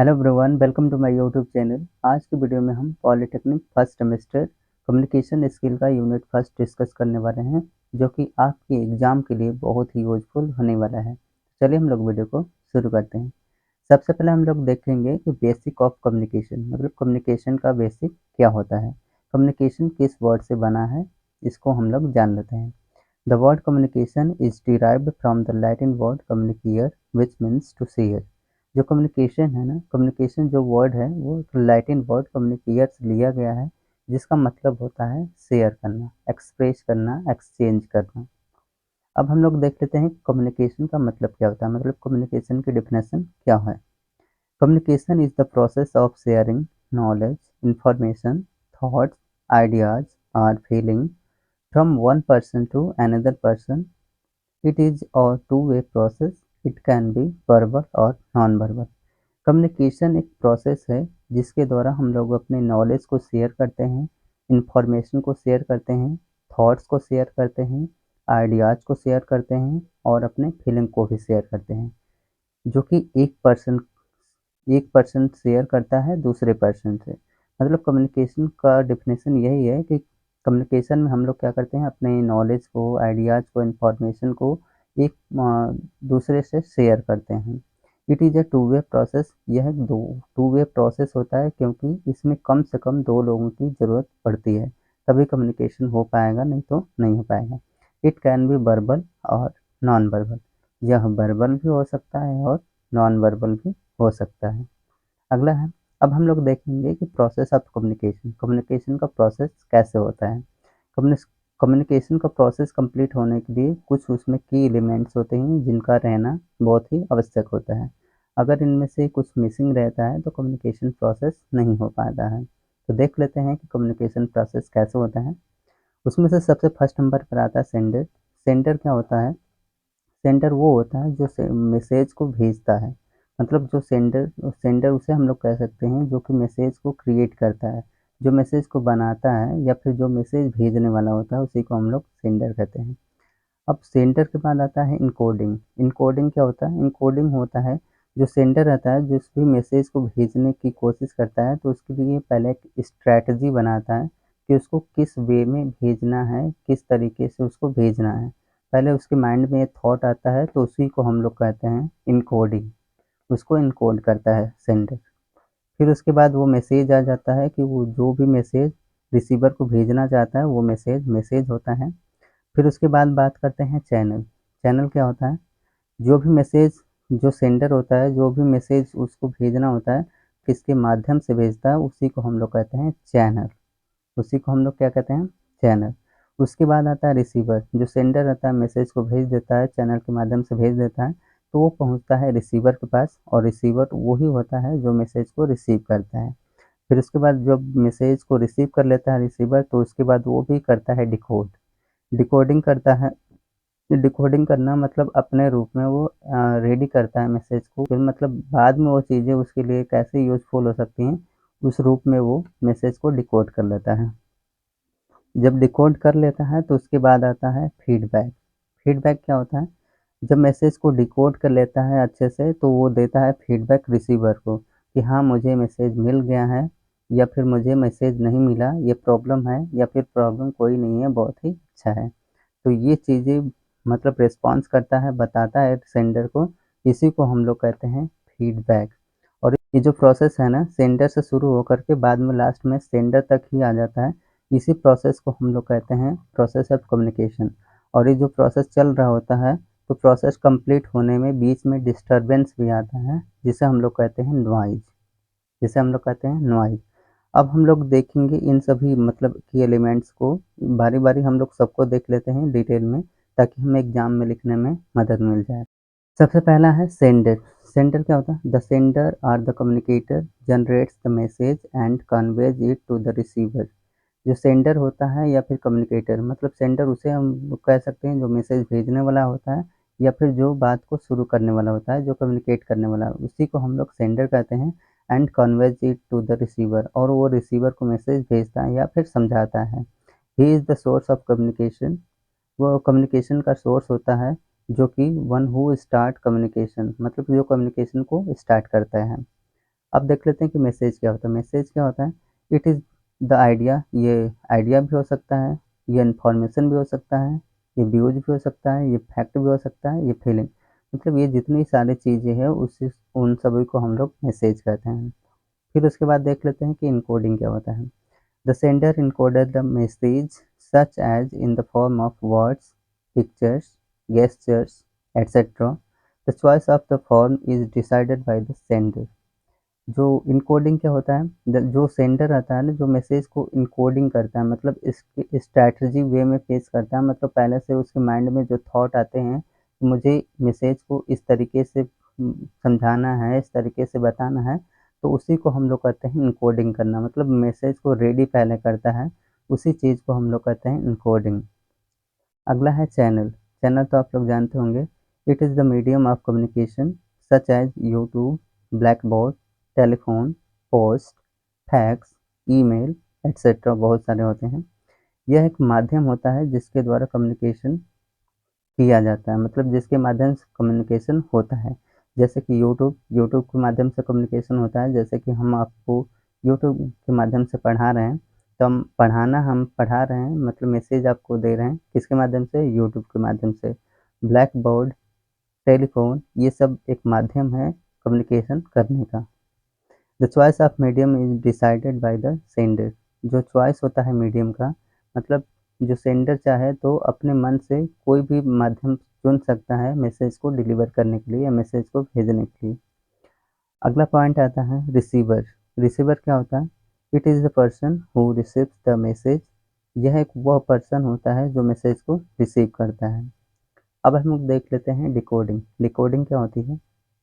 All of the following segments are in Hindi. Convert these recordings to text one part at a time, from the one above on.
Hello everyone, welcome to my YouTube channel. आज की वीडियो में हम polytechnic first semester communication skill का यूनिट फर्स्ट डिस्कस करने वाले हैं, जो कि आपके एग्ज़ाम के लिए बहुत ही यूजफुल होने वाला है। चलिए हम लोग वीडियो को शुरू करते हैं। सबसे पहले हम लोग देखेंगे कि बेसिक ऑफ कम्युनिकेशन मतलब कम्युनिकेशन का बेसिक क्या होता है। कम्युनिकेशन किस वर्ड से बना है, इसको हम लोग जान लेते हैं। The word communication is derived from the Latin word communicare which means to share. जो कम्युनिकेशन है ना, कम्युनिकेशन जो वर्ड है वो लैटिन वर्ड कम्युनिकेयर से लिया गया है, जिसका मतलब होता है शेयर करना, एक्सप्रेस करना, एक्सचेंज करना। अब हम लोग देख लेते हैं कम्युनिकेशन का मतलब क्या होता है, मतलब कम्युनिकेशन की डेफिनेशन क्या है। Communication is the process of sharing knowledge, information, thoughts, ideas और feeling from one person to another person. It is a two way process. It can be verbal और नॉन वर्बल। कम्युनिकेशन एक प्रोसेस है जिसके द्वारा हम लोग अपने नॉलेज को शेयर करते हैं, इंफॉर्मेशन को शेयर करते हैं, थॉट्स को शेयर करते हैं, आइडियाज़ को शेयर करते हैं और अपने फीलिंग को भी शेयर करते हैं, जो कि एक पर्सन शेयर करता है दूसरे पर्सन से। मतलब कम्युनिकेशन का डेफिनेशन यही है कि कम्युनिकेशन में हम लोग क्या करते हैं, अपने नॉलेज को, आइडियाज़ को, इंफॉर्मेशन को एक दूसरे से शेयर करते हैं। It is a two way process. यह दो टू वे प्रोसेस होता है, क्योंकि इसमें कम से कम दो लोगों की ज़रूरत पड़ती है, तभी कम्युनिकेशन हो पाएगा, नहीं तो नहीं हो पाएगा। इट कैन बी वर्बल और नॉन वर्बल। यह वर्बल भी हो सकता है और नॉन वर्बल भी हो सकता है। अगला है, अब हम लोग देखेंगे कि प्रोसेस ऑफ कम्युनिकेशन, कम्युनिकेशन का प्रोसेस कैसे होता है। कम्युनिकेशन का प्रोसेस कंप्लीट होने के लिए कुछ उसमें की एलिमेंट्स होते हैं जिनका रहना बहुत ही आवश्यक होता है। अगर इनमें से कुछ मिसिंग रहता है तो कम्युनिकेशन प्रोसेस नहीं हो पाता है। तो देख लेते हैं कि कम्युनिकेशन प्रोसेस कैसे होता है। उसमें से सबसे फर्स्ट नंबर पर आता है सेंडर। सेंडर क्या होता है? सेंडर वो होता है जो मैसेज को भेजता है। मतलब जो सेंडर सेंडर उसे हम लोग कह सकते हैं जो कि मैसेज को क्रिएट करता है, जो मैसेज को बनाता है, या फिर जो मैसेज भेजने वाला होता है उसी को हम लोग सेंडर कहते हैं। अब सेंडर के बाद आता है इनकोडिंग। इनकोडिंग क्या होता है? इनकोडिंग होता है जो सेंडर रहता है, जिस भी मैसेज को भेजने की कोशिश करता है तो उसके लिए पहले एक स्ट्रैटेजी बनाता है कि उसको किस वे में भेजना है, किस तरीके से उसको भेजना है। पहले उसके माइंड में ये थॉट आता है तो उसी को हम लोग कहते हैं इनकोडिंग। उसको इनकोड करता है सेंडर। फिर उसके बाद वो मैसेज आ जाता है कि वो जो भी मैसेज रिसीवर को भेजना चाहता है वो मैसेज मैसेज होता है। फिर उसके बाद बात करते हैं चैनल। चैनल क्या होता है? जो भी मैसेज जो सेंडर होता है, जो भी मैसेज उसको भेजना होता है, किसके माध्यम से भेजता है, उसी को हम लोग कहते हैं चैनल। उसी को हम लोग क्या कहते हैं? चैनल। उसके बाद आता है रिसीवर। जो सेंडर रहता है मैसेज को भेज देता है, चैनल के माध्यम से भेज देता है, तो वो पहुंचता है रिसीवर के पास, और रिसीवर वही होता है जो मैसेज को रिसीव करता है। फिर उसके बाद जब मैसेज को रिसीव कर लेता है रिसीवर, तो उसके बाद वो भी करता है डिकोड। डिकोडिंग करता है। डिकोडिंग करना मतलब अपने रूप में वो रेडी करता है मैसेज को, फिर मतलब बाद में वो चीज़ें उसके लिए कैसे यूज़फुल हो सकती हैं, उस रूप में वो मैसेज को डिकोड कर लेता है। जब डिकोड कर लेता है तो उसके बाद आता है फीडबैक। फीडबैक क्या होता है? जब मैसेज को डिकोड कर लेता है अच्छे से तो वो देता है फीडबैक रिसीवर को कि हाँ, मुझे मैसेज मिल गया है, या फिर मुझे मैसेज नहीं मिला, ये प्रॉब्लम है, या फिर प्रॉब्लम कोई नहीं है, बहुत ही अच्छा है। तो ये चीज़ें मतलब रिस्पॉन्स करता है, बताता है सेंडर को। इसी को हम लोग कहते हैं फीडबैक। और ये जो प्रोसेस है ना, सेंडर से शुरू होकर के बाद में लास्ट में सेंडर तक ही आ जाता है। इसी प्रोसेस को हम लोग कहते हैं प्रोसेस ऑफ कम्युनिकेशन। और ये जो प्रोसेस चल रहा होता है, तो प्रोसेस कंप्लीट होने में बीच में डिस्टरबेंस भी आता है, जिसे हम लोग कहते हैं नॉइज़। जिसे हम लोग कहते हैं नॉइज़। अब हम लोग देखेंगे इन सभी मतलब की एलिमेंट्स को, बारी बारी हम लोग सबको देख लेते हैं डिटेल में, ताकि हमें एग्जाम में लिखने में मदद मिल जाए। सबसे पहला है सेंडर। सेंडर क्या होता है? The sender or the communicator generates the message and conveys it to the receiver. जो सेंडर होता है या फिर कम्युनिकेटर, मतलब सेंडर उसे हम कह सकते हैं जो मैसेज भेजने वाला होता है, या फिर जो बात को शुरू करने वाला होता है, जो कम्युनिकेट करने वाला, उसी को हम लोग सेंडर कहते हैं। And conveys it to the receiver, और वो रिसीवर को मैसेज भेजता है या फिर समझाता है। He is the source of communication. वो कम्युनिकेशन का सोर्स होता है, जो कि वन हु स्टार्ट कम्युनिकेशन, मतलब जो कम्युनिकेशन को स्टार्ट करता है। अब देख लेते हैं कि मैसेज क्या होता है। मैसेज क्या होता है? इट इज़ द आइडिया, ये आइडिया भी हो सकता है, ये इन्फॉर्मेशन भी हो सकता है, ये व्यूज़ भी हो सकता है, ये फैक्ट भी हो सकता है, ये फीलिंग, मतलब ये जितनी सारी चीज़ें हैं उसी उन सभी को हम लोग मैसेज कहते हैं। फिर उसके बाद देख लेते हैं कि इनकोडिंग क्या होता है। The sender encoded the message such as in the form of words, pictures, gestures, etc. The choice of the form is decided by the sender. जो इनकोडिंग क्या होता है? जो सेंडर रहता है ना, जो मैसेज को इनकोडिंग करता है, मतलब इसकी स्ट्रैटेजी वे में पेश करता है, मतलब पहले से उसके माइंड में जो थॉट आते हैं, मुझे मैसेज को इस तरीके से समझाना है, इस तरीके से बताना है, तो उसी को हम लोग कहते हैं इनकोडिंग करना, मतलब मैसेज को रेडी पहले करता है, उसी चीज़ को हम लोग कहते हैं इनकोडिंग। अगला है चैनल। चैनल तो आप लोग जानते होंगे। It is the medium of communication such as YouTube, black board, telephone, post, fax, email etcetera, बहुत सारे होते हैं। यह एक माध्यम होता है जिसके द्वारा कम्युनिकेशन किया जाता है, मतलब जिसके माध्यम से कम्युनिकेशन होता है। जैसे कि यूट्यूब, यूट्यूब के माध्यम से कम्युनिकेशन होता है। जैसे कि हम आपको यूट्यूब के माध्यम से पढ़ा रहे हैं, तो हम पढ़ा रहे हैं, मतलब मैसेज आपको दे रहे हैं किसके माध्यम से? यूट्यूब के माध्यम से। ब्लैक बोर्ड, टेलीफोन, ये सब एक माध्यम है कम्युनिकेशन करने का। The choice of medium is decided by the sender. जो चॉइस होता है मीडियम का, मतलब जो सेंडर चाहे तो अपने मन से कोई भी माध्यम चुन सकता है मैसेज को डिलीवर करने के लिए या मैसेज को भेजने के लिए। अगला पॉइंट आता है रिसीवर। रिसीवर क्या होता है? It is the person who receives the message. यह एक वह पर्सन होता है जो मैसेज को रिसीव करता है। अब हम लोग देख लेते हैं डिकोडिंग। डिकोडिंग क्या होती है?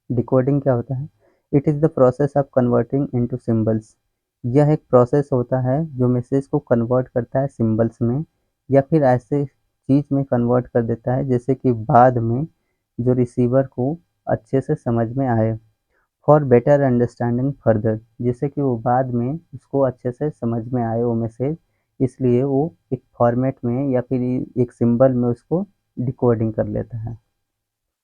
डिकोडिंग क्या होता है? It is the process of converting into symbols. यह एक प्रोसेस होता है जो मैसेज को कन्वर्ट करता है सिंबल्स में, या फिर ऐसे चीज़ में कन्वर्ट कर देता है जैसे कि बाद में जो रिसीवर को अच्छे से समझ में आए। फॉर बेटर अंडरस्टैंडिंग फर्दर, जिससे कि वो बाद में उसको अच्छे से समझ में आए वो मैसेज, इसलिए वो एक फॉर्मेट में या फिर एक सिंबल में उसको डिकोडिंग कर लेता है।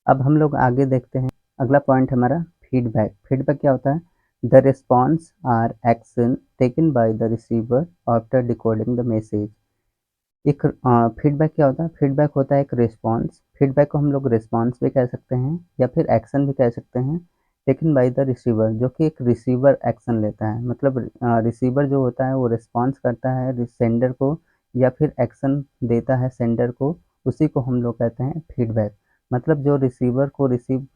अब हम लोग आगे देखते हैं। अगला पॉइंट हमारा फीडबैक। फीडबैक क्या होता है? The response or action taken by the receiver after decoding the message. एक फीडबैक क्या होता है? फीडबैक होता है एक रिस्पॉन्स। फीडबैक को हम लोग रिस्पॉन्स भी कह सकते हैं या फिर एक्शन भी कह सकते हैं, टेकन बाय द रिसीवर, जो कि एक रिसीवर एक्शन लेता है, मतलब रिसीवर जो होता है वो रिस्पॉन्स करता है सेंडर को या फिर एक्शन देता है सेंडर को, उसी को हम लोग कहते हैं फीडबैक। मतलब जो रिसीवर को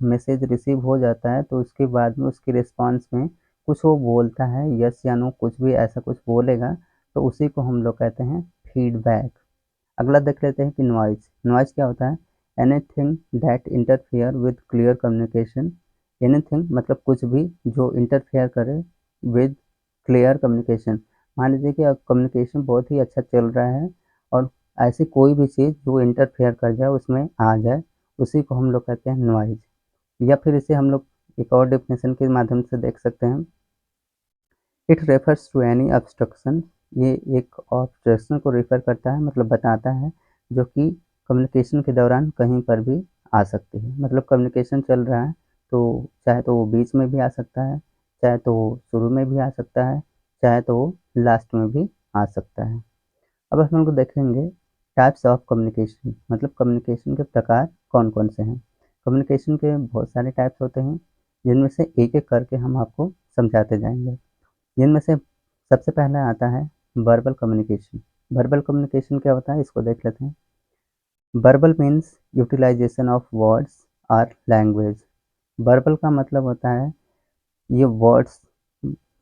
मैसेज रिसीव हो जाता है तो उसके बाद में उसकी रिस्पॉन्स में कुछ वो बोलता है, यस या नो, कुछ भी ऐसा कुछ बोलेगा, तो उसी को हम लोग कहते हैं फीडबैक। अगला देख लेते हैं कि नॉइज़। नॉइज़ क्या होता है? Anything that interfere with clear communication. Anything मतलब कुछ भी जो इंटरफेयर करे विद क्लियर कम्युनिकेशन। मान लीजिए कि अब कम्युनिकेशन बहुत ही अच्छा चल रहा है और ऐसी कोई भी चीज़ जो इंटरफेयर कर जाए उसमें आ जाए, उसी को हम लोग कहते हैं नॉइज़। या फिर इसे हम लोग एक और डेफिनेशन के माध्यम से देख सकते हैं। It refers to any obstruction. ये एक ऑब्स्ट्रक्शन को रेफर करता है, मतलब बताता है, जो कि कम्युनिकेशन के दौरान कहीं पर भी आ सकती है। मतलब कम्युनिकेशन चल रहा है तो चाहे तो वो बीच में भी आ सकता है, चाहे तो वो शुरू में भी आ सकता है, चाहे तो वो लास्ट में भी आ सकता है। अब हम लोग देखेंगे टाइप्स ऑफ कम्युनिकेशन, मतलब कम्युनिकेशन के प्रकार कौन कौन से हैं। कम्युनिकेशन के बहुत सारे टाइप्स होते हैं, जिनमें से एक एक करके हम आपको समझाते जाएंगे। जिनमें से सबसे पहला आता है वर्बल कम्युनिकेशन। वर्बल कम्युनिकेशन क्या होता है, इसको देख लेते हैं। Verbal means utilisation of words और लैंग्वेज। वर्बल का मतलब होता है ये वर्ड्स।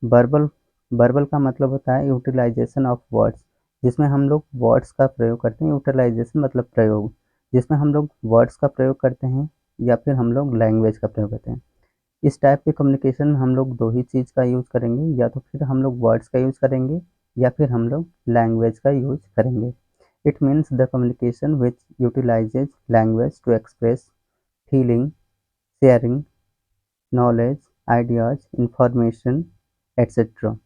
वर्बल वर्बल का मतलब होता है यूटिलाइजेशन ऑफ वर्ड्स, जिसमें हम लोग वर्ड्स का प्रयोग करते हैं। यूटिलाइजेशन मतलब प्रयोग, जिसमें हम लोग वर्ड्स का प्रयोग करते हैं या फिर हम लोग लैंग्वेज का प्रयोग करते हैं। इस टाइप के कम्युनिकेशन में हम लोग दो ही चीज़ का यूज़ करेंगे, या तो फिर हम लोग वर्ड्स का यूज़ करेंगे या फिर हम लोग लैंग्वेज का यूज़ करेंगे। It means the communication which utilises language to express feeling, sharing knowledge, ideas, information etcetera.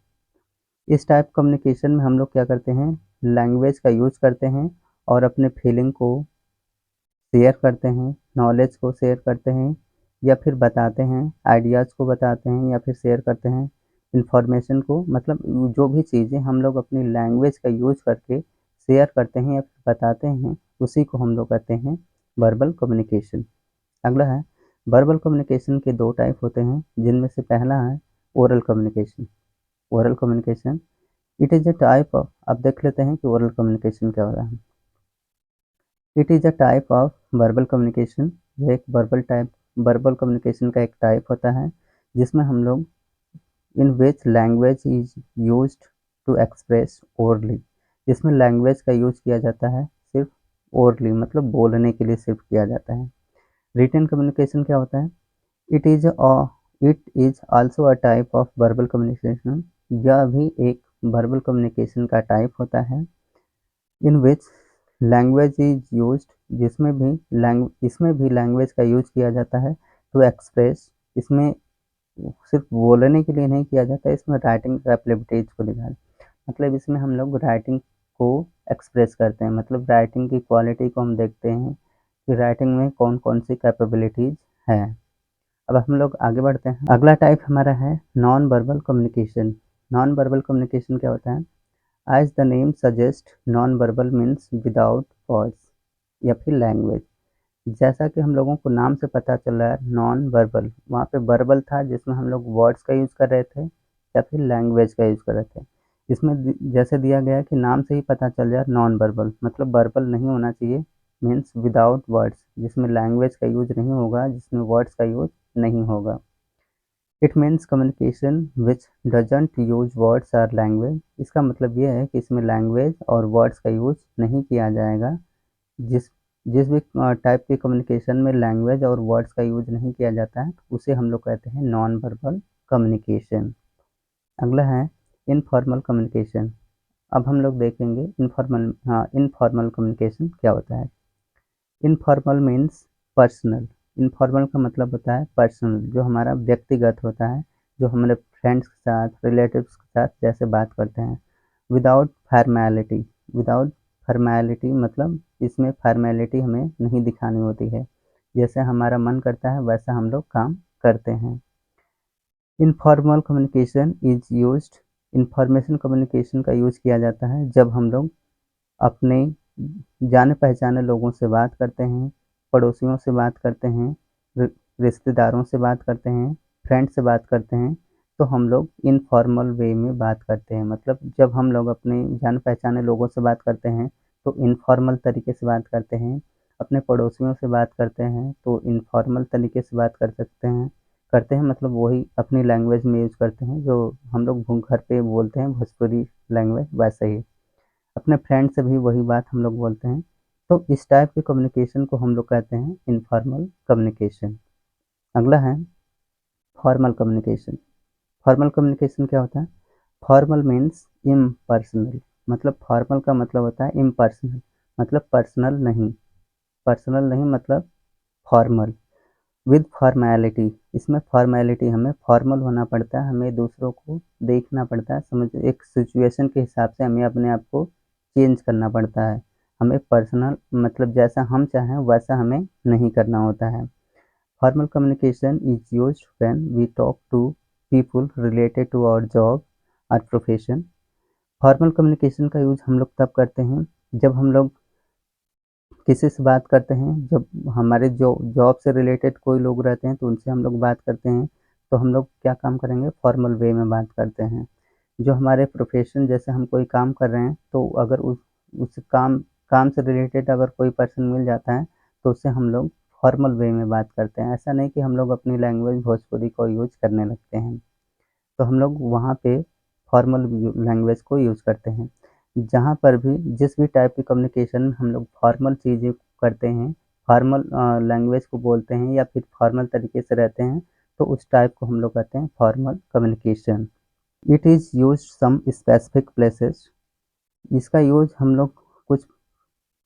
इस टाइप कम्युनिकेशन में हम लोग क्या करते हैं? लैंग्वेज का यूज़ करते हैं और अपने फीलिंग को शेयर करते हैं, नॉलेज को शेयर करते हैं, या फिर बताते हैं, आइडियाज़ को बताते हैं या फिर शेयर करते हैं इन्फॉर्मेशन को, मतलब जो भी चीज़ें हम लोग अपनी लैंग्वेज का यूज़ करके शेयर करते हैं या फिर बताते हैं, उसी को हम लोग कहते हैं वर्बल कम्युनिकेशन। अगला है, वर्बल कम्युनिकेशन के 2 टाइप होते हैं, जिनमें से पहला है oral communication. Oral communication it is a type of, अब देख लेते हैं कि ओरल कम्युनिकेशन क्या होता है। It is a type of verbal communication, यह एक वर्बल कम्युनिकेशन का एक टाइप होता है, जिसमें हम लोग in which language is used to express orally, जिसमें लैंग्वेज का यूज किया जाता है सिर्फ ओरली, मतलब बोलने के लिए सिर्फ किया जाता है। रिटन कम्युनिकेशन क्या होता है? It is it is also a type of verbal communication, यह भी एक वर्बल कम्युनिकेशन का टाइप होता है। इन विच लैंग्वेज इज यूज्ड, इसमें भी लैंग्वेज का यूज किया जाता है टू एक्सप्रेस, इसमें सिर्फ बोलने के लिए नहीं किया जाता है, इसमें राइटिंग कैपेबिलिटीज को दिखाना, मतलब इसमें हम लोग राइटिंग को एक्सप्रेस करते हैं, मतलब राइटिंग की क्वालिटी को हम देखते हैं कि राइटिंग में कौन कौन सी कैपेबिलिटीज है। अब हम लोग आगे बढ़ते हैं। अगला टाइप हमारा है non verbal communication. Non verbal communication क्या होता है? As the name suggest, non verbal means without words या फिर लैंग्वेज। जैसा कि हम लोगों को नाम से पता चल रहा है नॉन वर्बल, वहाँ पे वर्बल था जिसमें हम लोग वर्ड्स का यूज़ कर रहे थे या फिर लैंग्वेज का यूज़ कर रहे थे। इसमें जैसे दिया गया है कि नाम से ही पता चल जाए नॉन वर्बल, मतलब वर्बल नहीं होना चाहिए, मीन्स विदाउट वर्ड्स, जिसमें लैंग्वेज का यूज नहीं होगा, जिसमें वर्ड्स का यूज नहीं होगा। It means communication which doesn't use words और लैंग्वेज, इसका मतलब ये है कि इसमें लैंग्वेज और वर्ड्स का यूज नहीं किया जाएगा। जिस जिस भी टाइप के कम्युनिकेशन में लैंग्वेज और वर्ड्स का यूज नहीं किया जाता है, उसे हम लोग कहते हैं नॉन वर्बल कम्युनिकेशन। अगला है इनफॉर्मल कम्युनिकेशन। अब हम लोग देखेंगे इनफॉर्मल कम्युनिकेशन क्या होता है। Informal means personal. इनफॉर्मल का मतलब होता है पर्सनल, जो हमारा व्यक्तिगत होता है, जो हमारे फ्रेंड्स के साथ, रिलेटिव्स के साथ जैसे बात करते हैं। विदाउट फॉर्मेलिटी, विदाउट फॉर्मेलिटी मतलब इसमें फॉर्मेलिटी हमें नहीं दिखानी होती है, जैसे हमारा मन करता है वैसा हम लोग काम करते हैं। Informal communication is used, information communication का यूज किया जाता है जब हम लोग अपने जाने पहचाने लोगों से बात करते हैं, पड़ोसियों से बात करते हैं, रिश्तेदारों से बात करते हैं, फ्रेंड से बात करते हैं, तो हम लोग इनफॉर्मल वे में बात करते हैं। मतलब जब हम लोग अपने जान पहचाने लोगों से बात करते हैं तो इनफॉर्मल तरीके से बात करते हैं, अपने पड़ोसियों से बात करते हैं तो इनफॉर्मल तरीके से बात करते हैं, मतलब वही अपनी लैंग्वेज में यूज करते हैं जो हम लोग घर पे बोलते हैं, भोजपुरी लैंग्वेज, वैसा ही अपने फ्रेंड से भी वही बात हम लोग बोलते हैं। तो इस टाइप के कम्युनिकेशन को हम लोग कहते हैं इनफॉर्मल कम्युनिकेशन। अगला है फॉर्मल कम्युनिकेशन। फॉर्मल कम्युनिकेशन क्या होता है? फॉर्मल मीन्स इम्पर्सनल, मतलब फॉर्मल का मतलब होता है इम्पर्सनल, मतलब पर्सनल नहीं मतलब फॉर्मल। विद फॉर्मेलिटी, इसमें फॉर्मेलिटी हमें फॉर्मल होना पड़ता है, हमें दूसरों को देखना पड़ता है, समझ एक सिचुएशन के हिसाब से हमें अपने आप को चेंज करना पड़ता है। हमें पर्सनल मतलब जैसा हम चाहें वैसा हमें नहीं करना होता है। Formal communication is used when we talk to people related to our job और प्रोफेशन। फॉर्मल कम्युनिकेशन का यूज हम लोग तब करते हैं जब हम लोग किसी से बात करते हैं, जब हमारे जो जॉब से रिलेटेड कोई लोग रहते हैं तो उनसे हम लोग बात करते हैं, तो हम लोग क्या काम करेंगे? फॉर्मल वे में बात करते हैं। जो हमारे प्रोफेशन, जैसे हम कोई काम कर रहे हैं तो अगर उस काम से रिलेटेड अगर कोई पर्सन मिल जाता है तो उससे हम लोग फॉर्मल वे में बात करते हैं। ऐसा नहीं कि हम लोग अपनी लैंग्वेज भोजपुरी को यूज करने लगते हैं, तो हम लोग वहाँ पे फॉर्मल लैंग्वेज को यूज़ करते हैं। जहाँ पर भी जिस भी टाइप की कम्युनिकेशन हम लोग फॉर्मल चीज़ें करते हैं, फॉर्मल लैंग्वेज को बोलते हैं या फिर फॉर्मल तरीके से रहते हैं, तो उस टाइप को हम लोग कहते हैं formal communication. It is used some specific places, इसका यूज़ हम लोग कुछ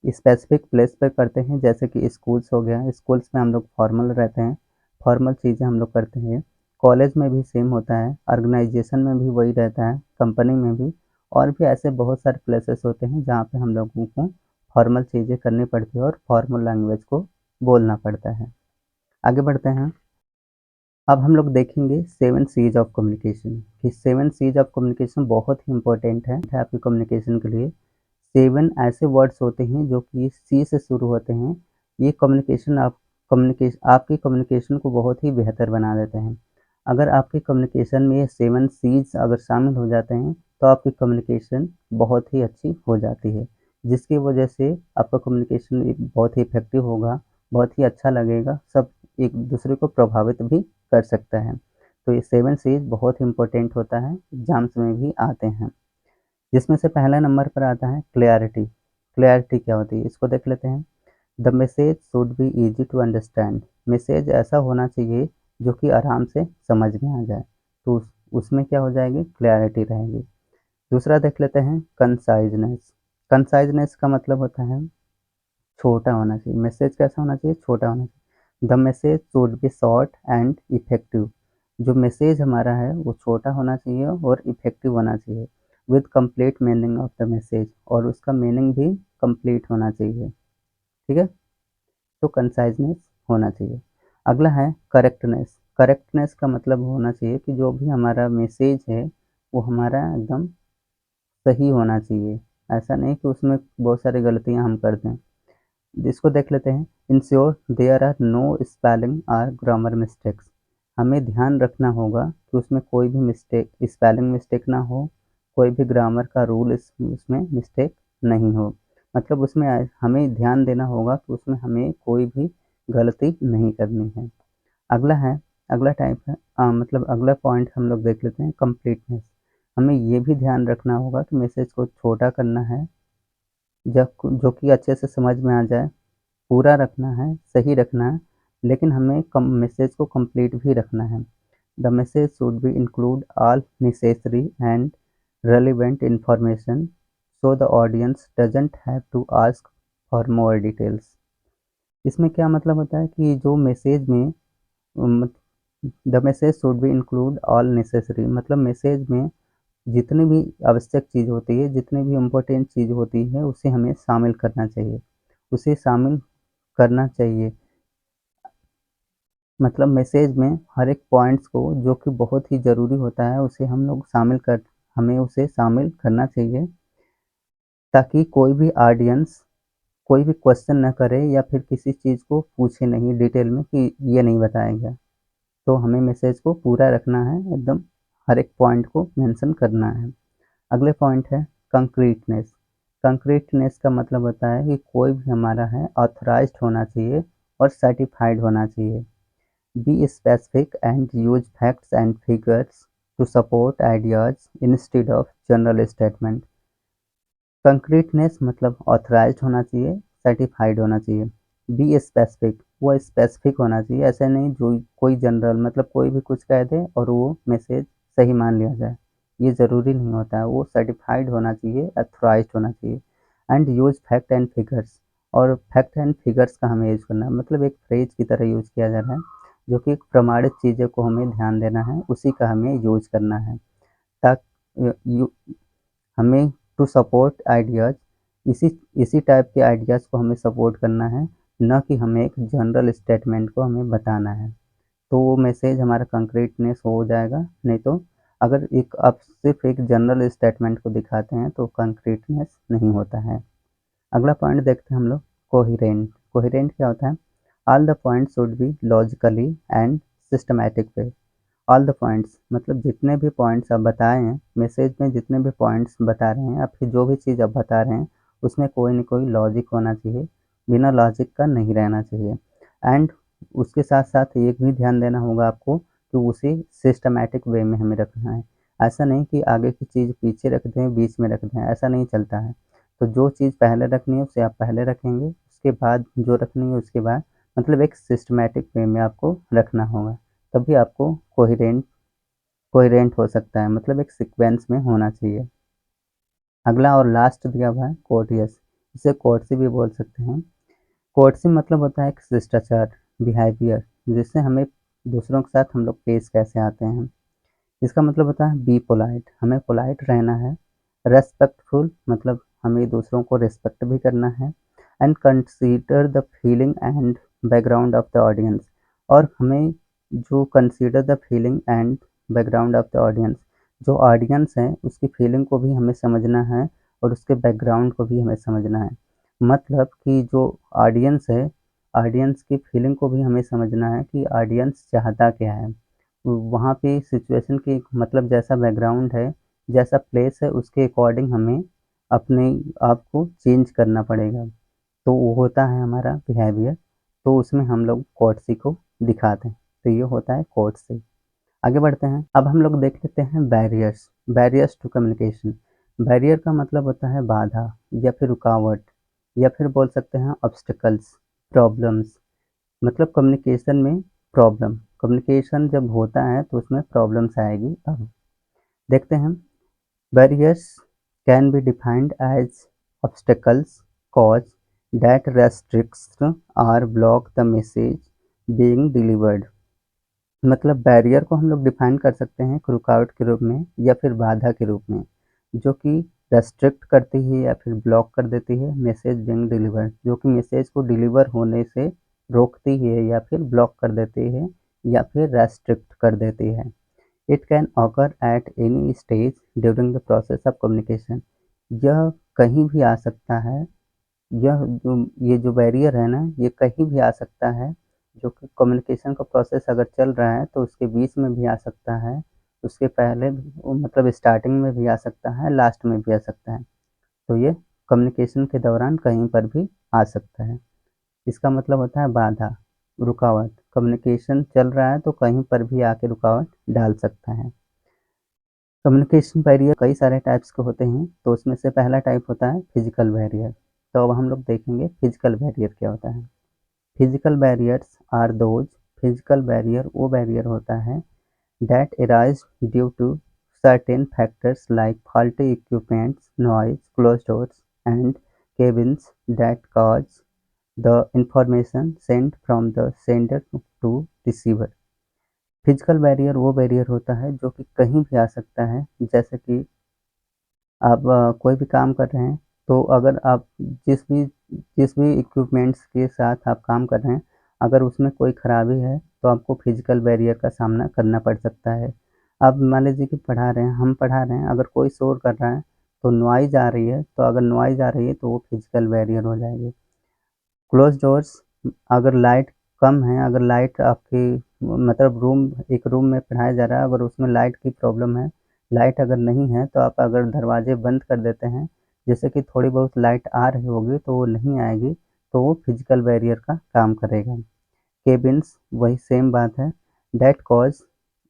स्पेसिफिक प्लेस पे करते हैं, जैसे कि स्कूल्स हो गया, स्कूल्स में हम लोग फॉर्मल रहते हैं, फॉर्मल चीज़ें हम लोग करते हैं। कॉलेज में भी सेम होता है, ऑर्गेनाइजेशन में भी वही रहता है, कंपनी में भी, और भी ऐसे बहुत सारे प्लेसेस होते हैं जहाँ पे हम लोगों को फॉर्मल चीज़ें करनी पड़ती है और फॉर्मल लैंग्वेज को बोलना पड़ता है। आगे बढ़ते हैं। अब हम लोग देखेंगे 7 सीज ऑफ कम्युनिकेशन कि 7 सीज ऑफ कम्युनिकेशन बहुत ही इंपॉर्टेंट है आपकी कम्युनिकेशन के लिए। 7 ऐसे वर्ड्स होते हैं जो कि सी से शुरू होते हैं। ये आपकी कम्युनिकेशन को बहुत ही बेहतर बना देते हैं। अगर आपकी कम्युनिकेशन में ये 7 सीज अगर शामिल हो जाते हैं तो आपकी कम्युनिकेशन बहुत ही अच्छी हो जाती है, जिसकी वजह से आपका कम्युनिकेशन एक बहुत ही इफेक्टिव होगा, बहुत ही अच्छा लगेगा, सब एक दूसरे को प्रभावित भी कर सकता है। तो ये 7 सीज बहुत इम्पोर्टेंट होता है, एग्जाम्स में भी आते हैं, जिसमें से पहला नंबर पर आता है क्लैरिटी। क्लैरिटी क्या होती है इसको देख लेते हैं। The message should be easy to understand. Message ऐसा होना चाहिए जो कि आराम से समझ में आ जाए, तो उसमें क्या हो जाएगी, क्लैरिटी रहेगी। दूसरा देख लेते हैं कंसाइजनेस। कंसाइजनेस का मतलब होता है छोटा होना चाहिए। मैसेज कैसा होना चाहिए, छोटा होना चाहिए। The message should B short and effective. जो मैसेज हमारा है वो छोटा होना चाहिए और इफेक्टिव होना चाहिए। With complete meaning of the message, और उसका मीनिंग भी कंप्लीट होना चाहिए। ठीक है, तो कंसाइजनेस होना चाहिए। अगला है करेक्टनेस। करेक्टनेस का मतलब होना चाहिए कि जो भी हमारा मैसेज है वो हमारा एकदम सही होना चाहिए। ऐसा नहीं कि उसमें बहुत सारी गलतियां हम कर दें। इसको देख लेते हैं। Ensure there are no spelling और ग्रामर मिस्टेक्स। हमें ध्यान रखना होगा कि उसमें कोई भी मिस्टेक, स्पेलिंग मिस्टेक ना हो, कोई भी ग्रामर का रूल उसमें मिस्टेक नहीं हो। मतलब उसमें हमें ध्यान देना होगा कि उसमें हमें कोई भी गलती नहीं करनी है। अगला है, अगला टाइप है मतलब अगला पॉइंट हम लोग देख लेते हैं कंप्लीटनेस। हमें ये भी ध्यान रखना होगा कि मैसेज को छोटा करना है, जब जो कि अच्छे से समझ में आ जाए, पूरा रखना है, सही रखना है, लेकिन हमें कम मैसेज को कंप्लीट भी रखना है। The message should be include all necessary and relevant information so the audience doesn't have to ask for more details. इसमें क्या मतलब होता है कि जो मैसेज में the message should be include all necessary, मतलब मैसेज में जितनी भी आवश्यक चीज़ होती है, जितनी भी इम्पोर्टेंट चीज़ होती है, उसे हमें शामिल करना चाहिए। उसे शामिल करना चाहिए, मतलब मैसेज में हर एक पॉइंट्स को जो कि बहुत ही ज़रूरी होता है उसे हमें उसे शामिल करना चाहिए, ताकि कोई भी ऑडियंस कोई भी क्वेश्चन न करे या फिर किसी चीज़ को पूछे नहीं डिटेल में कि ये नहीं बताया गया। तो हमें मैसेज को पूरा रखना है, एकदम हर एक पॉइंट को मेंशन करना है। अगले पॉइंट है कंक्रीटनेस। कंक्रीटनेस का मतलब होता है कि कोई भी हमारा है ऑथराइज्ड होना चाहिए और सर्टिफाइड होना चाहिए। Be specific and use facts and figures to support ideas instead of general statement. Concreteness मतलब ऑथराइज्ड होना चाहिए, सर्टिफाइड होना चाहिए। बी स्पेसिफिक, वो स्पेसिफिक होना चाहिए, ऐसा नहीं जो कोई जनरल मतलब कोई भी कुछ कह दे और वो मैसेज सही मान लिया जाए, ये ज़रूरी नहीं होता है। वो सर्टिफाइड होना चाहिए, अथोराइज्ड होना चाहिए। And use fact and figures, और फैक्ट एंड फिगर्स का हमें यूज़ करना है, मतलब एक फ्रेज की तरह यूज़ किया जा रहा है, जो कि प्रमाणित चीज़ों को हमें ध्यान देना है, उसी का हमें यूज़ करना है, ताकि हमें टू सपोर्ट आइडियाज़, इसी इसी टाइप के आइडियाज़ को हमें सपोर्ट करना है, ना कि हमें एक जनरल स्टेटमेंट को हमें बताना है। तो वो मैसेज हमारा कंक्रीटनेस हो जाएगा। नहीं तो अगर एक आप सिर्फ एक जनरल स्टेटमेंट को दिखाते हैं तो कंक्रीटनेस नहीं होता है। अगला पॉइंट देखते हैं हम लोग, कोहिरेंट। कोहिरेंट क्या होता है, all the point should be logically and systematic way. All the points मतलब जितने भी पॉइंट्स आप बताए हैं मैसेज में, जितने भी पॉइंट्स बता रहे हैं, आपकी जो भी चीज़ आप बता रहे हैं उसमें कोई ना कोई लॉजिक होना चाहिए, बिना लॉजिक का नहीं रहना चाहिए। एंड उसके साथ साथ ये भी ध्यान देना होगा आपको कि उसे सिस्टमैटिक वे में हमें रखना है। ऐसा नहीं कि आगे की चीज़ पीछे रख दें, बीच में रख दें, ऐसा नहीं चलता है। तो जो चीज़ पहले रखनी है उसे आप पहले रखेंगे, उसके बाद जो रखनी है उसके बाद, मतलब एक सिस्टमैटिक वे में आपको रखना होगा, तभी आपको कोहेरेंट हो सकता है, मतलब एक सीक्वेंस में होना चाहिए। अगला और लास्ट दिया हुआ है कोर्टियस। इसे कोर्टसी भी बोल सकते हैं। कोर्टसी मतलब होता है एक शिष्टाचार, बिहेवियर, जिससे हमें दूसरों के साथ हम लोग पेश कैसे आते हैं। इसका मतलब होता है बी पोलाइट, हमें पोलाइट रहना है। रेस्पेक्टफुल मतलब हमें दूसरों को रिस्पेक्ट भी करना है। And consider the feeling and background of the audience, और हमें जो consider the feeling and background of the audience, जो ऑडियंस है उसकी फीलिंग को भी हमें समझना है और उसके बैकग्राउंड को भी हमें समझना है। मतलब कि जो ऑडियंस है, ऑडियंस की फीलिंग को भी हमें समझना है कि ऑडियंस चाहता क्या है। वहाँ पे सिचुएशन की मतलब जैसा बैकग्राउंड है, जैसा प्लेस है उसके अकॉर्डिंग हमें अपने आप को चेंज करना पड़ेगा। तो वो होता है हमारा बिहेवियर, तो उसमें हम लोग कोर्टसी को दिखाते हैं। तो ये होता है कोर्टसी। आगे बढ़ते हैं, अब हम लोग देख लेते हैं barriers. Barriers to communication. Barrier का मतलब होता है बाधा या फिर रुकावट, या फिर बोल सकते हैं ऑब्स्टिकल्स, प्रॉब्लम्स। मतलब कम्युनिकेशन में प्रॉब्लम, कम्युनिकेशन जब होता है तो उसमें प्रॉब्लम्स आएगी। अब देखते हैं, barriers can be defined as obstacles cause that restricts or block the message being delivered। मतलब बैरियर को हम लोग डिफाइन कर सकते हैं एक रुकावट के रूप में या फिर बाधा के रूप में, जो कि रेस्ट्रिक्ट करती है या फिर ब्लॉक कर देती है मैसेज बीइंग डिलीवर्ड, जो कि मैसेज को डिलीवर होने से रोकती है या फिर ब्लॉक कर देती है या फिर रेस्ट्रिक्ट कर देती है। It can occur at any stage during the process of communication. यह कहीं भी आ सकता है, यह जो ये जो बैरियर है ना, ये कहीं भी आ सकता है। जो कि कम्युनिकेशन का प्रोसेस अगर चल रहा है तो उसके बीच में भी आ सकता है, उसके पहले मतलब स्टार्टिंग में भी आ सकता है, लास्ट में भी आ सकता है। तो ये कम्युनिकेशन के दौरान कहीं पर भी आ सकता है। इसका मतलब होता है बाधा, रुकावट। कम्युनिकेशन चल रहा है तो कहीं पर भी आके रुकावट डाल सकता है। कम्युनिकेशन बैरियर कई सारे टाइप्स के होते हैं, तो उसमें से पहला टाइप होता है फिजिकल बैरियर। तो अब हम लोग देखेंगे फिजिकल बैरियर क्या होता है। Physical barriers are those, physical barrier वो बैरियर होता है that arise due to certain factors like faulty equipments, noise, closed doors, and cabins that cause the information sent from the sender to receiver। Physical barrier वो बैरियर होता है जो कि कहीं भी आ सकता है, जैसे कि आप कोई भी काम कर रहे हैं, तो अगर आप जिस भी इक्विपमेंट्स के साथ आप काम कर रहे हैं, अगर उसमें कोई खराबी है तो आपको फिजिकल बैरियर का सामना करना पड़ सकता है। अब मान लीजिए कि पढ़ा रहे हैं, हम पढ़ा रहे हैं, अगर कोई शोर कर रहा है तो नॉइज़ आ रही है, तो अगर नॉइज़ आ रही है तो वो फिजिकल बैरियर हो जाएगी। क्लोज़ डोर्स, अगर लाइट कम है, अगर लाइट आपकी मतलब एक रूम में पढ़ाया जा रहा है, अगर उसमें लाइट की प्रॉब्लम है, लाइट अगर नहीं है तो आप अगर दरवाजे बंद कर देते हैं, जैसे कि थोड़ी बहुत लाइट आ रही होगी तो वो नहीं आएगी, तो वो फिजिकल बैरियर का काम करेगा। केबिन्स वही सेम बात है, डेट कॉज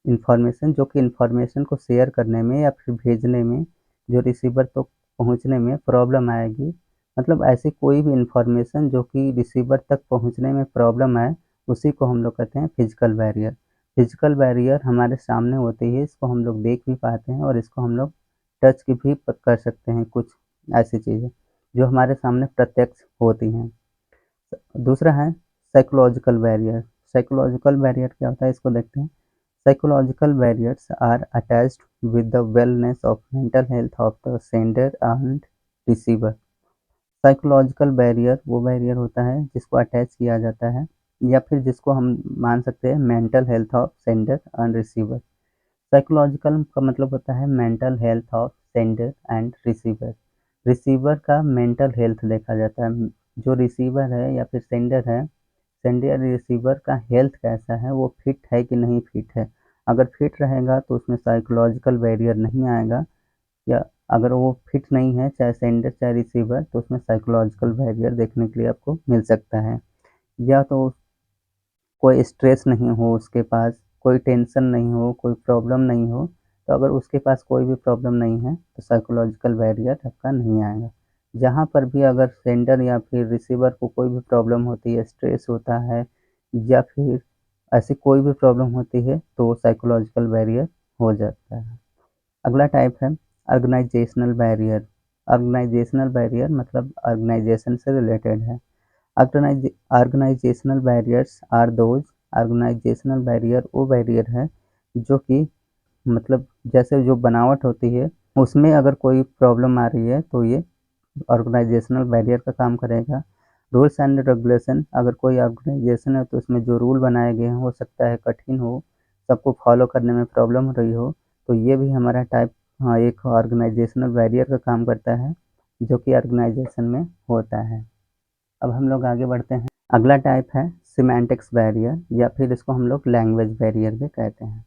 इंफॉर्मेशन, जो कि इंफॉर्मेशन को शेयर करने में या फिर भेजने में, जो रिसीवर तक पहुंचने में प्रॉब्लम आएगी। मतलब ऐसी कोई भी इंफॉर्मेशन जो कि रिसीवर तक पहुंचने में प्रॉब्लम आए, उसी को हम लोग कहते हैं फिजिकल बैरियर। फिजिकल बैरियर हमारे सामने होती है, इसको हम लोग देख भी पाते हैं और इसको हम लोग टच की भी कर सकते हैं, कुछ ऐसी चीज़ें जो हमारे सामने प्रत्यक्ष होती हैं। दूसरा है साइकोलॉजिकल बैरियर। साइकोलॉजिकल बैरियर क्या होता है, इसको देखते हैं। Psychological barriers are attached with the wellness of mental health of the sender and receiver. Psychological barrier वो बैरियर होता है जिसको अटैच किया जाता है, या फिर जिसको हम मान सकते हैं mental health of sender and receiver. Psychological का मतलब होता है mental health of sender and receiver. Receiver का मेंटल हेल्थ देखा जाता है, जो रिसीवर है या फिर सेंडर है, सेंडर रिसीवर का हेल्थ कैसा है, वो फिट है कि नहीं फिट है। अगर फिट रहेगा तो उसमें साइकोलॉजिकल बैरियर नहीं आएगा, या अगर वो फिट नहीं है, चाहे सेंडर चाहे रिसीवर, तो उसमें साइकोलॉजिकल बैरियर देखने के लिए आपको मिल सकता है। या तो कोई स्ट्रेस नहीं हो उसके पास, कोई टेंशन नहीं हो, कोई प्रॉब्लम नहीं हो, तो अगर उसके पास कोई भी प्रॉब्लम नहीं है तो साइकोलॉजिकल बैरियर आपका नहीं आएगा। जहाँ पर भी अगर सेंडर या फिर रिसीवर को कोई भी प्रॉब्लम होती है, स्ट्रेस होता है या फिर ऐसी कोई भी प्रॉब्लम होती है, तो वो साइकोलॉजिकल बैरियर हो जाता है। अगला टाइप है ऑर्गेनाइजेशनल बैरियर। ऑर्गेनाइजेशनल बैरियर मतलब ऑर्गेनाइजेशन से रिलेटेड है। Organisational barriers are those, organisational barrier वो बैरियर है जो कि मतलब जैसे जो बनावट होती है उसमें अगर कोई प्रॉब्लम आ रही है तो ये ऑर्गेनाइजेशनल बैरियर का काम करेगा। रूल्स एंड रेगुलेशन, अगर कोई ऑर्गेनाइजेशन है तो उसमें जो रूल बनाए गए हैं हो सकता है कठिन हो, सबको फॉलो करने में प्रॉब्लम हो रही हो, तो ये भी हमारा टाइप एक ऑर्गेनाइजेशनल बैरियर का काम करता है, जो कि ऑर्गेनाइजेशन में होता है। अब हम लोग आगे बढ़ते हैं। अगला टाइप है सिमेंटिक्स बैरियर, या फिर इसको हम लोग लैंग्वेज बैरियर भी कहते हैं।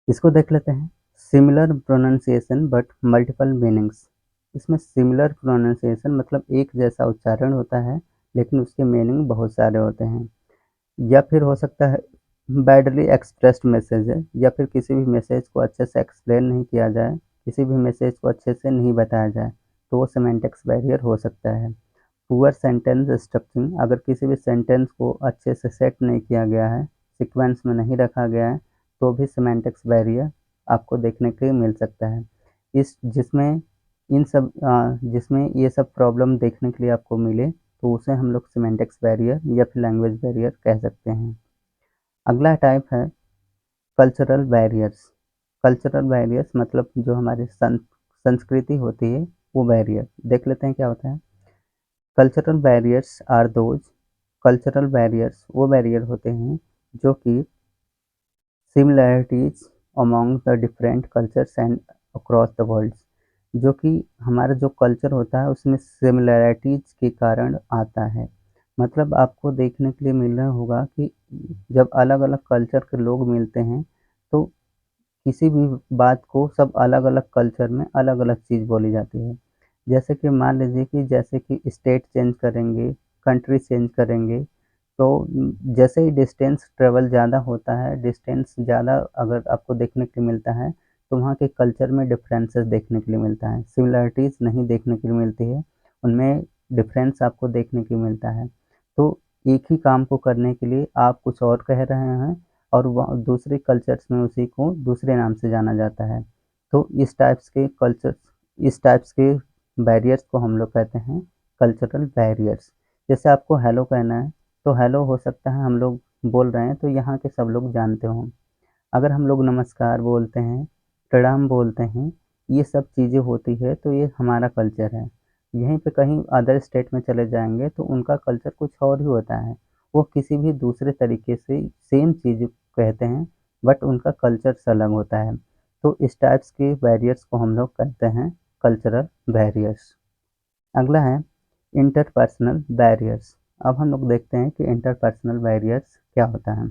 इसको देख लेते हैं। Similar pronunciation but multiple meanings. इसमें सिमिलर प्रोनाउंसिएशन मतलब एक जैसा उच्चारण होता है, लेकिन उसके मीनिंग बहुत सारे होते हैं। या फिर हो सकता है बैडली एक्सप्रेस्ड मैसेज है, या फिर किसी भी मैसेज को अच्छे से एक्सप्लेन नहीं किया जाए, किसी भी मैसेज को अच्छे से नहीं बताया जाए, तो वो सिमेंटिक्स बैरियर हो सकता है। पुअर सेंटेंस स्ट्रक्चरिंग, अगर किसी भी सेंटेंस को अच्छे से सेट नहीं किया गया है, सीक्वेंस में नहीं रखा गया है, तो भी सिमेंटिक्स बैरियर आपको देखने के लिए मिल सकता है। इस जिसमें इन सब जिसमें ये सब प्रॉब्लम देखने के लिए आपको मिले, तो उसे हम लोग सिमेंटिक्स बैरियर या फिर लैंग्वेज बैरियर कह सकते हैं। अगला टाइप है कल्चरल बैरियर्स। कल्चरल बैरियर्स मतलब जो हमारी संस्कृति होती है, वो बैरियर देख लेते हैं क्या होता है। Cultural barriers are those, cultural barriers वो बैरियर होते हैं जो कि similarities among the different cultures and across the world, जो कि हमारा जो कल्चर होता है उसमें सिमिलैरिटीज के कारण आता है। मतलब आपको देखने के लिए मिल रहा होगा कि जब अलग अलग कल्चर के लोग मिलते हैं, तो किसी भी बात को सब अलग अलग कल्चर में अलग अलग चीज़ बोली जाती है। जैसे कि मान लीजिए कि जैसे कि स्टेट चेंज करेंगे, कंट्री चेंज करेंगे, तो जैसे ही डिस्टेंस ट्रेवल ज़्यादा होता है, डिस्टेंस ज़्यादा अगर आपको देखने के लिए मिलता है, तो वहाँ के कल्चर में डिफरेंसेस देखने के लिए मिलता है, सिमिलैरिटीज़ नहीं देखने के लिए मिलती है, उनमें डिफरेंस आपको देखने को मिलता है। तो एक ही काम को करने के लिए आप कुछ और कह रहे हैं, और वह दूसरे कल्चर्स में उसी को दूसरे नाम से जाना जाता है। तो इस टाइप्स के बैरियर्स को हम लोग कहते हैं कल्चरल बैरियर्स। जैसे आपको हेलो कहना है, तो हेलो हो सकता है हम लोग बोल रहे हैं तो यहाँ के सब लोग जानते हों। अगर हम लोग नमस्कार बोलते हैं, प्रणाम बोलते हैं, ये सब चीज़ें होती है, तो ये हमारा कल्चर है। यहीं पे कहीं अदर स्टेट में चले जाएँगे तो उनका कल्चर कुछ और ही होता है। वो किसी भी दूसरे तरीके से सेम चीज़ कहते हैं, बट उनका कल्चर अलग होता है। तो इस टाइप्स के बैरियर्स को हम लोग कहते हैं कल्चरल बैरियर्स। अगला है इंटरपर्सनल बैरियर्स। अब हम लोग देखते हैं कि इंटरपर्सनल बैरियर्स क्या होता है।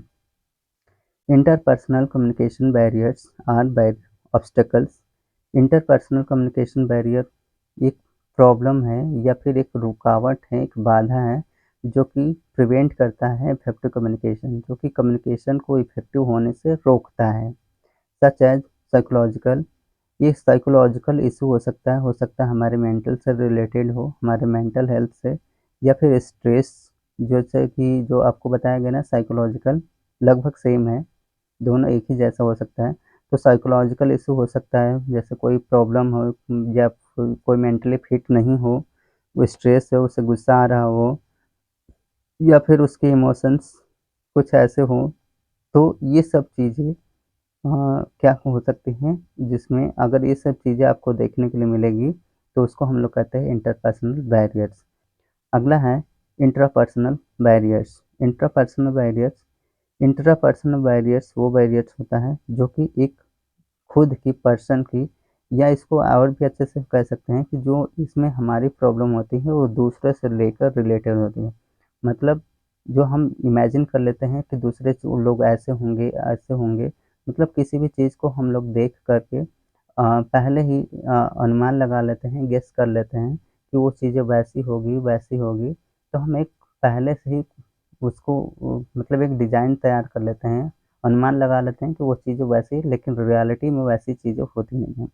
Interpersonal communication barriers are obstacles. Interpersonal communication barrier एक प्रॉब्लम है या फिर एक रुकावट है, एक बाधा है, जो कि प्रिवेंट करता है इफेक्टिव कम्युनिकेशन, जो कि कम्युनिकेशन को इफेक्टिव होने से रोकता है। सच एज साइकोलॉजिकल, ये साइकोलॉजिकल इशू हो सकता है हमारे मेंटल से रिलेटेड हो, हमारे मेंटल हेल्थ से, या फिर स्ट्रेस, जैसे कि जो आपको बताया गया ना साइकोलॉजिकल, लगभग सेम है, दोनों एक ही जैसा हो सकता है। तो साइकोलॉजिकल इशू हो सकता है, जैसे कोई प्रॉब्लम हो, या कोई मेंटली फिट नहीं हो, वो स्ट्रेस है, उसे गुस्सा आ रहा हो, या फिर उसके इमोशंस कुछ ऐसे हों, तो ये सब चीज़ें क्या हो सकती हैं, जिसमें अगर ये सब चीज़ें आपको देखने के लिए मिलेगी, तो उसको हम लोग कहते हैं इंटरपर्सनल बैरियर्स। अगला है इंट्रापर्सनल बैरियर्स। इंट्रापर्सनल बैरियर्स वो बैरियर्स होता है जो कि एक खुद की पर्सन की, या इसको और भी अच्छे से कह सकते हैं कि जो इसमें हमारी प्रॉब्लम होती है वो दूसरे से लेकर रिलेटेड होती है। मतलब जो हम इमेजिन कर लेते हैं कि दूसरे लोग ऐसे होंगे, मतलब किसी भी चीज़ को हम लोग देख करके पहले ही अनुमान लगा लेते हैं, गेस कर लेते हैं कि वो चीज़ें वैसी होगी, तो हम एक पहले से ही उसको मतलब एक डिज़ाइन तैयार कर लेते हैं, अनुमान लगा लेते हैं कि वो चीज़ें वैसी, लेकिन रियलिटी में वैसी चीज़ें होती नहीं हैं।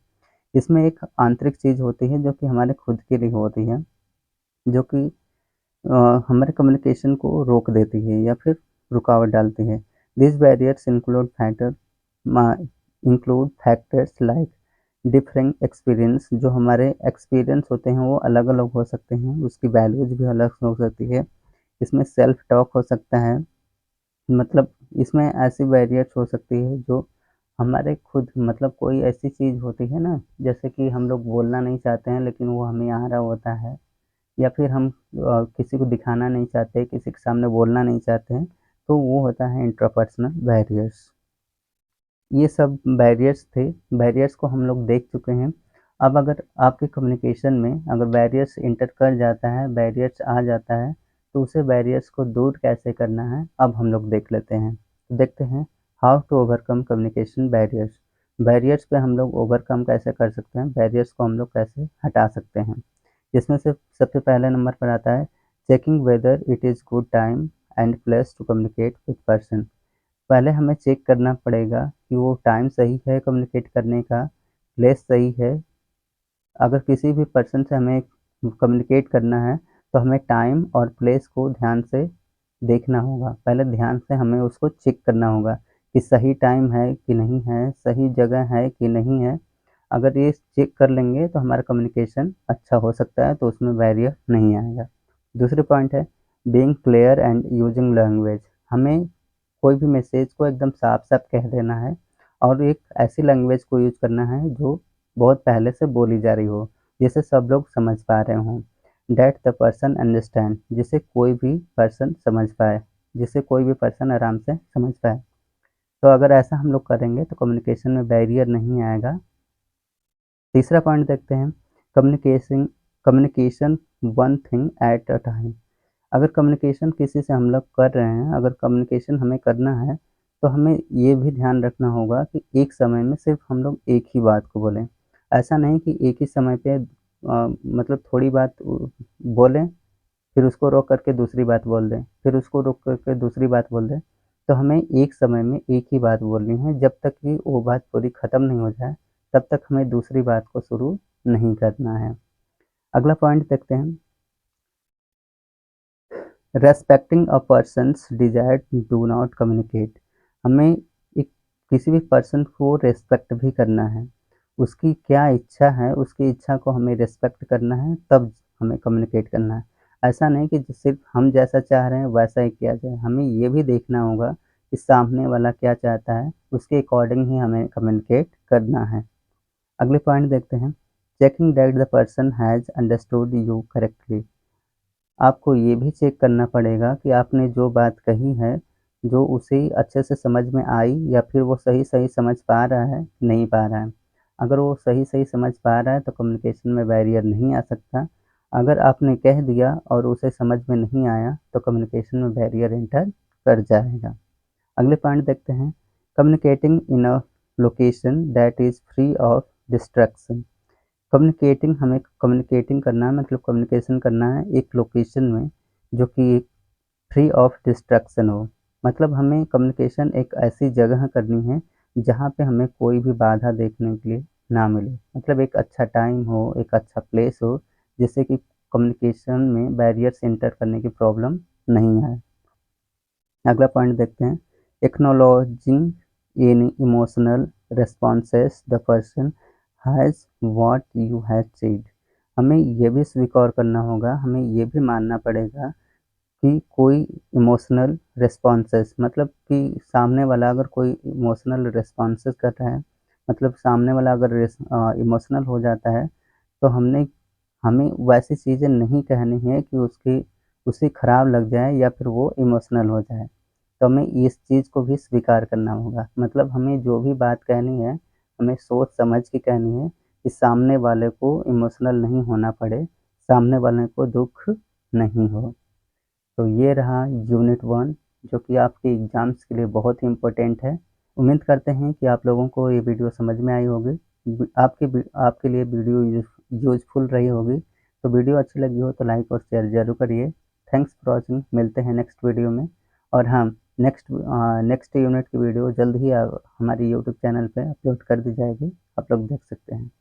इसमें एक आंतरिक चीज़ होती है जो कि हमारे खुद के लिए होती है, जो कि हमारे कम्युनिकेशन को रोक देती है या फिर रुकावट डालती है। This barriers include factors like different experience, जो हमारे एक्सपीरियंस होते हैं वो अलग-अलग हो सकते हैं, उसकी वैल्यूज़ भी अलग हो सकती है। इसमें सेल्फ टॉक हो सकता है, मतलब इसमें ऐसी बैरियर्स हो सकती है जो हमारे खुद, मतलब कोई ऐसी चीज़ होती है ना, जैसे कि हम लोग बोलना नहीं चाहते हैं लेकिन वो हमें आ रहा होता है, या फिर हम किसी को दिखाना नहीं चाहते, किसी के सामने बोलना नहीं चाहते हैं, तो वो होता है इंट्रापर्सनल बैरियर्स। ये सब बैरियर्स थे, बैरियर्स को हम लोग देख चुके हैं। अब अगर आपके कम्युनिकेशन में अगर बैरियर्स इंटर कर जाता है, बैरियर्स आ जाता है, तो उसे बैरियर्स को दूर कैसे करना है अब हम लोग देख लेते हैं। तो देखते हैं how to overcome communication barriers. Barriers पे हम लोग ओवरकम कैसे कर सकते हैं, बैरियर्स को हम लोग कैसे हटा सकते हैं। जिसमें से सबसे पहले नंबर पर आता है checking whether it is good time and place to communicate with person. पहले हमें चेक करना पड़ेगा कि वो टाइम सही है कम्युनिकेट करने का, प्लेस सही है। अगर किसी भी पर्सन से हमें कम्युनिकेट करना है, तो हमें टाइम और प्लेस को ध्यान से देखना होगा। पहले ध्यान से हमें उसको चेक करना होगा कि सही टाइम है कि नहीं है, सही जगह है कि नहीं है। अगर ये चेक कर लेंगे तो हमारा कम्युनिकेशन अच्छा हो सकता है, तो उसमें बैरियर नहीं आएगा। दूसरी पॉइंट है being clear and using language. हमें कोई भी मैसेज को एकदम साफ-साफ कह देना है और एक ऐसी लैंग्वेज को यूज़ करना है जो बहुत पहले से बोली जा रही हो, जिसे सब लोग समझ पा रहे हों। दैट द पर्सन अंडरस्टैंड, जिसे कोई भी पर्सन समझ पाए, जिसे कोई भी पर्सन आराम से समझ पाए। तो अगर ऐसा हम लोग करेंगे तो कम्युनिकेशन में बैरियर नहीं आएगा। तीसरा पॉइंट देखते हैं communication communication one thing at a time. अगर कम्युनिकेशन किसी से हम लोग कर रहे हैं, अगर कम्युनिकेशन हमें करना है, तो हमें ये भी ध्यान रखना होगा कि एक समय में सिर्फ हम लोग एक ही बात को बोलें। ऐसा नहीं कि एक ही समय पे मतलब थोड़ी बात बोलें, फिर उसको रोक करके दूसरी बात बोल दें, फिर उसको रोक करके दूसरी बात बोल दें। तो हमें एक समय में एक ही बात बोलनी है, जब तक कि वो बात पूरी ख़त्म नहीं हो जाए, तब तक हमें दूसरी बात को शुरू नहीं करना है। अगला पॉइंट देखते हैं respecting a person's desire do not communicate. हमें एक किसी भी पर्सन को रेस्पेक्ट भी करना है, उसकी क्या इच्छा है, उसकी इच्छा को हमें रेस्पेक्ट करना है, तब हमें कम्युनिकेट करना है। ऐसा नहीं कि सिर्फ हम जैसा चाह रहे हैं वैसा ही किया जाए, हमें ये भी देखना होगा कि सामने वाला क्या चाहता है, उसके अकॉर्डिंग ही हमें कम्युनिकेट करना है। अगले पॉइंट देखते हैं checking that the person has understood you correctly. आपको ये भी चेक करना पड़ेगा कि आपने जो बात कही है, जो उसे अच्छे से समझ में आई या फिर वो सही-सही समझ पा रहा है, नहीं पा रहा है। अगर वो सही-सही समझ पा रहा है तो कम्युनिकेशन में बैरियर नहीं आ सकता। अगर आपने कह दिया और उसे समझ में नहीं आया तो कम्युनिकेशन में बैरियर एंटर कर जाएगा। अगले पॉइंट देखते हैं communicating in a location that is free of distraction. हमें कम्युनिकेटिंग करना है, मतलब कम्युनिकेशन करना है एक लोकेशन में जो कि फ्री ऑफ डिस्ट्रैक्शन हो। मतलब हमें कम्युनिकेशन एक ऐसी जगह करनी है जहाँ पे हमें कोई भी बाधा देखने के लिए ना मिले। मतलब एक अच्छा टाइम हो, एक अच्छा प्लेस हो, जिससे कि कम्युनिकेशन में बैरियर्स एंटर करने की प्रॉब्लम नहीं आए। अगला पॉइंट देखते हैं acknowledging any emotional responses the person has what you have said. हमें ये भी स्वीकार करना होगा, हमें ये भी मानना पड़ेगा कि कोई इमोशनल रिस्पॉन्सेस, मतलब कि सामने वाला अगर कोई इमोशनल रिस्पॉन्सेस कर रहा है, मतलब सामने वाला अगर इमोशनल हो जाता है, तो हमें वैसी चीज़ें नहीं कहनी है कि उसकी उसे खराब लग जाए या फिर वो इमोशनल हो जाए। तो हमें इस चीज़ को भी स्वीकार करना होगा। मतलब हमें जो भी बात कहनी है, हमें सोच समझ के कहनी है कि सामने वाले को इमोशनल नहीं होना पड़े, सामने वाले को दुःख नहीं हो। तो ये रहा यूनिट 1 जो कि आपके एग्ज़ाम्स के लिए बहुत ही इम्पोर्टेंट है। उम्मीद करते हैं कि आप लोगों को ये वीडियो समझ में आई होगी। आपके लिए वीडियो यूज़फुल रही होगी। तो वीडियो अच्छी लगी हो तो लाइक और शेयर ज़रूर करिए। थैंक्स फॉर वॉचिंग, मिलते हैं नेक्स्ट वीडियो में। और हाँ, नेक्स्ट यूनिट की वीडियो जल्द ही हमारी यूट्यूब चैनल पे अपलोड कर दी जाएगी, आप लोग देख सकते हैं।